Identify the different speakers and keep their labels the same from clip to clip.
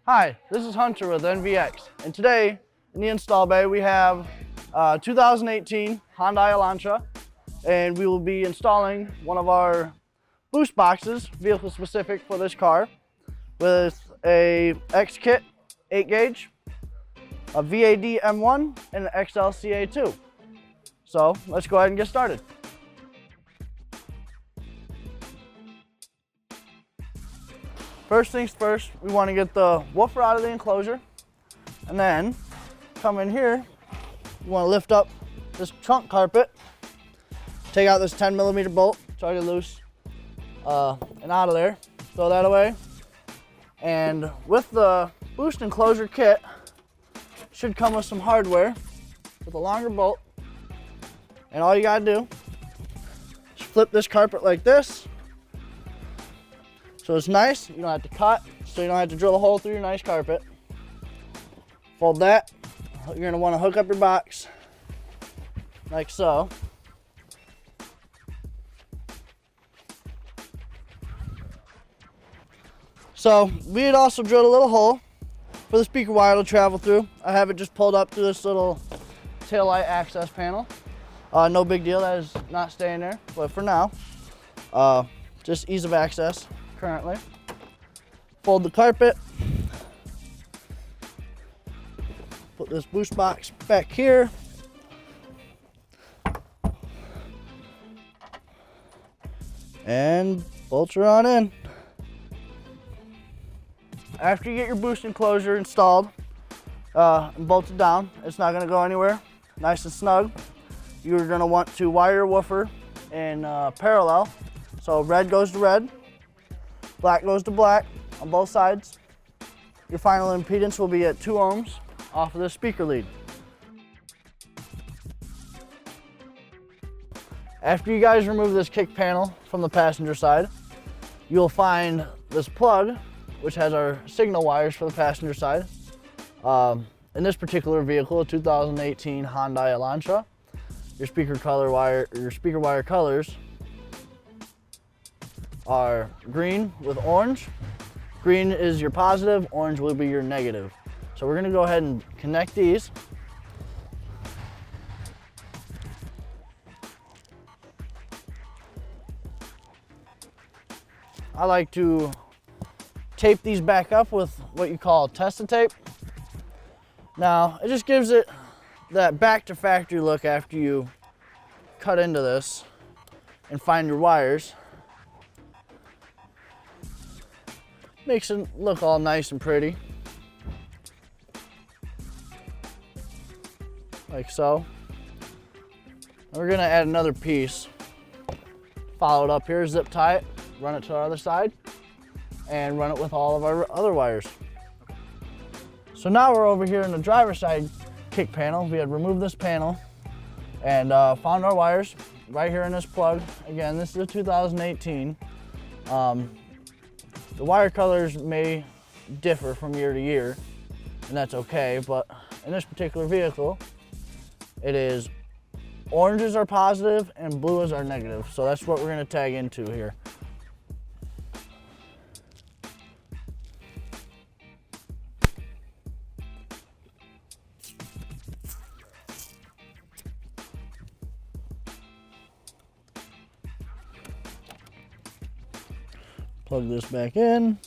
Speaker 1: Hi, this is Hunter with NVX, and today in the install bay we have 2018 Hyundai Elantra, and we will be installing one of our boost boxes, vehicle specific for this car, with a X kit 8 gauge, a VAD M1, and an XLCA2. So let's go ahead and get started. First things first, we want to get the woofer out of the enclosure, and then come in here. You want to lift up this trunk carpet, take out this 10mm bolt, it's already loose, and out of there. Throw that away. And with the boost enclosure kit, should come with some hardware with a longer bolt. And all you gotta do is flip this carpet like this. So it's nice, you don't have to cut, so you don't have to drill a hole through your nice carpet. Fold that. You're gonna wanna hook up your box like so. So we had also drilled a little hole for the speaker wire to travel through. I have it just pulled up through this little taillight access panel. No big deal, that is not staying there, but for now, just ease of access. Currently, fold the carpet, put this boost box back here, and bolt her on in. After you get your boost enclosure installed and bolted down, it's not going to go anywhere, nice and snug. You're going to want to wire your woofer in parallel, so red goes to red, black goes to black on both sides. Your final impedance will be at 2 ohms off of the speaker lead. After you guys remove this kick panel from the passenger side, you'll find this plug, which has our signal wires for the passenger side. In this particular vehicle, a 2018 Hyundai Elantra, your speaker wire colors are green with orange. Green is your positive, orange will be your negative. So we're gonna go ahead and connect these. I like to tape these back up with what you call testa tape. Now, it just gives it that back to factory look after you cut into this and find your wires. Makes it look all nice and pretty. Like so. And we're gonna add another piece. Follow it up here, zip tie it, run it to our other side, and run it with all of our other wires. So now we're over here in the driver's side kick panel. We had removed this panel and found our wires right here in this plug. Again, this is a 2018. The wire colors may differ from year to year, and that's okay, but in this particular vehicle, it is oranges are positive and blue is our negative. So that's what we're gonna tag into here. Plug this back in.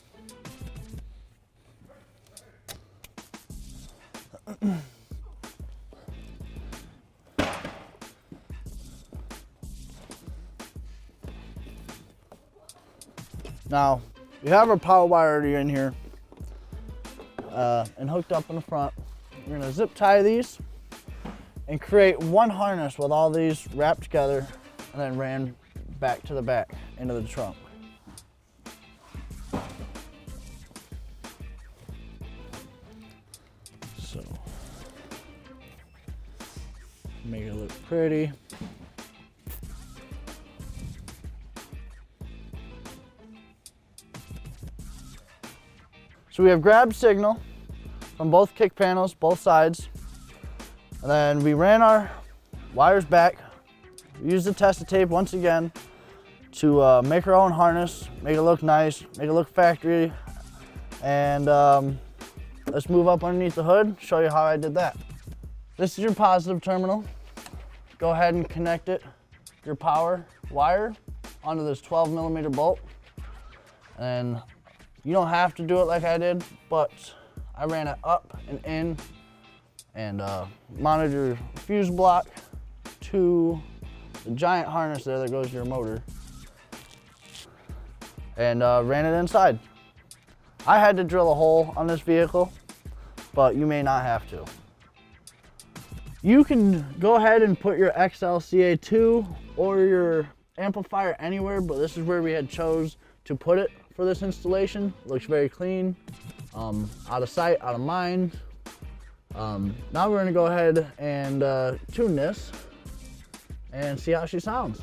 Speaker 1: Now, we have our power wire already in here and hooked up in the front. We're gonna zip tie these and create one harness with all these wrapped together and then ran back to the back into the trunk. So, make it look pretty. So we have grabbed signal from both kick panels, both sides, and then we ran our wires back. We used the testa tape once again to make our own harness, make it look nice, make it look factory, and let's move up underneath the hood, show you how I did that. This is your positive terminal. Go ahead and connect it, your power wire, onto this 12mm bolt. And you don't have to do it like I did, but I ran it up and in and mounted your fuse block to the giant harness there that goes to your motor and ran it inside. I had to drill a hole on this vehicle, but you may not have to. You can go ahead and put your XLCA2 or your amplifier anywhere, but this is where we had chose to put it for this installation. Looks very clean, out of sight, out of mind. Now we're gonna go ahead and tune this and see how she sounds.